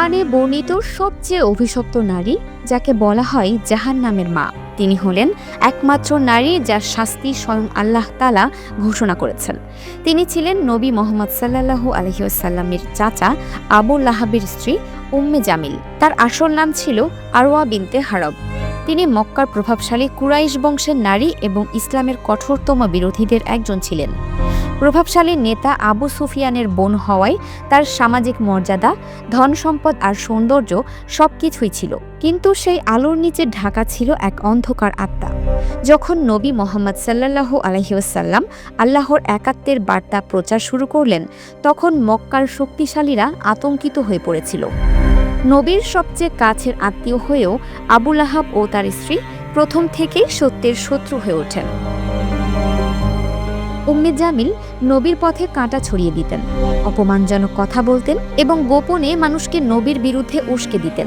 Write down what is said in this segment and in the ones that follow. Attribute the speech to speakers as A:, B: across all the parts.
A: কোরআনে বর্ণিত সবচেয়ে অভিশপ্ত নারী, যাকে বলা হয় জাহান্নামের মা, তিনি হলেন একমাত্র নারী যার শাস্তি স্বয়ং আল্লাহ তাআলা ঘোষণা করেছেন। তিনি ছিলেন নবী মুহাম্মদ সাল্লাল্লাহু আলাইহি ওয়াসাল্লামের চাচা আবু লাহাবের স্ত্রী উম্মে জামিল। তার আসল নাম ছিল আরওয়া বিনতে হারব। তিনি মক্কার প্রভাবশালী কুরাইশ বংশের নারী এবং ইসলামের কঠোরতম বিরোধীদের একজন ছিলেন। প্রভাবশালী নেতা আবু সুফিয়ানের বোন হওয়ায় তার সামাজিক মর্যাদা, ধন সম্পদ আর সৌন্দর্য সবকিছুই ছিল, কিন্তু সেই আলোর নিচে ঢাকা ছিল এক অন্ধকার আত্মা। যখন নবী মুহাম্মদ সাল্লাল্লাহু আলাইহি ওয়াসাল্লাম আল্লাহর একাত্বের বার্তা প্রচার শুরু করলেন, তখন মক্কার শক্তিশালীরা আতঙ্কিত হয়ে পড়েছিল। নবীর সবচেয়ে কাছের আত্মীয় হয়েও আবু লাহাব ও তার স্ত্রী প্রথম থেকেই সত্যের শত্রু হয়ে ওঠেন। উম্মে জামিল নবীর পথে কাঁটা ছড়িয়ে দিতেন, অপমানজনক কথা বলতেন এবং গোপনে মানুষকে নবীর বিরুদ্ধে উস্কে দিতেন।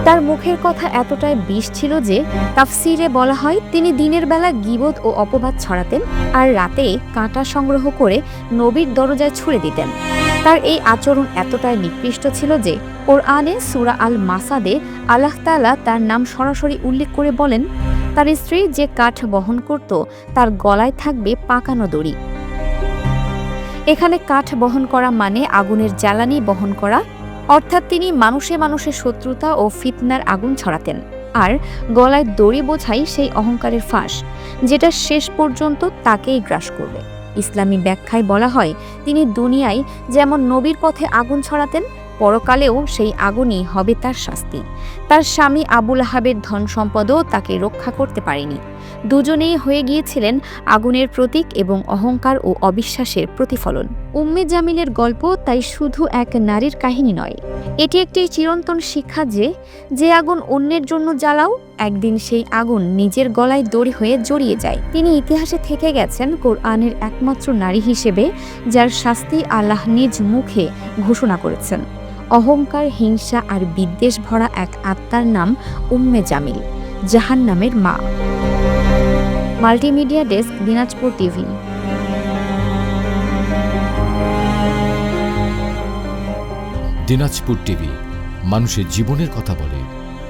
A: তার মুখের কথা এতটাই বিষ ছিল যে তাফসীরে বলা হয় তিনি দিনের বেলা গীবত ও অপবাদ ছড়াতেন আর রাতে কাঁটা সংগ্রহ করে নবীর দরজায় ছুঁড়ে দিতেন। তার এই আচরণ এতটাই নিকৃষ্ট ছিল যে কোরআনে সূরা আল মাসাদে আল্লাহ তাআলা তার নাম সরাসরি উল্লেখ করে বলেন, তার স্ত্রী যে কাঠ বহন করত তার গলায় থাকবে পাকানো দড়ি। এখানে কাঠ বহন করা মানে আগুনের জ্বালানি বহন করা, অর্থাৎ তিনি মানুষে মানুষে শত্রুতা ও ফিতনার আগুন ছড়াতেন। আর গলায় দড়ি বোঝাই সেই অহংকারের ফাঁস, যেটা শেষ পর্যন্ত তাকেই গ্রাস করবে। ইসলামী ব্যাখ্যায় বলা হয় তিনি দুনিয়ায় যেমন নবীর পথে আগুন ছড়াতেন, পরকালেও সেই আগুনই হবে তার শাস্তি। তার স্বামী আবু লাহাবের ধন সম্পদও তাকে রক্ষা করতে পারেনি। দুজনেই হয়ে গিয়েছিলেন আগুনের প্রতীক এবং অহংকার ও অবিশ্বাসের প্রতিফলন। উম্মে জামিলের গল্প তাই শুধু এক নারীর কাহিনী নয়, এটি একটি চিরন্তন শিক্ষা যে আগুন অন্যের জন্য জ্বালাও, একদিন সেই আগুন নিজের গলায় দড়ি হয়ে জড়িয়ে যায়। তিনি ইতিহাসে থেকে গেছেন কোরআনের একমাত্র নারী হিসেবে যার শাস্তি আল্লাহ নিজ মুখে ঘোষণা করেছেন। অহংকার, হিংসা আর বিদ্বেষ ভরা এক আত্মার নাম উম্মে জামিল, জাহান্নামের মা। Multimedia desk, Dinajpur TV.
B: Dinajpur TV মানুষের জীবনের কথা বলে।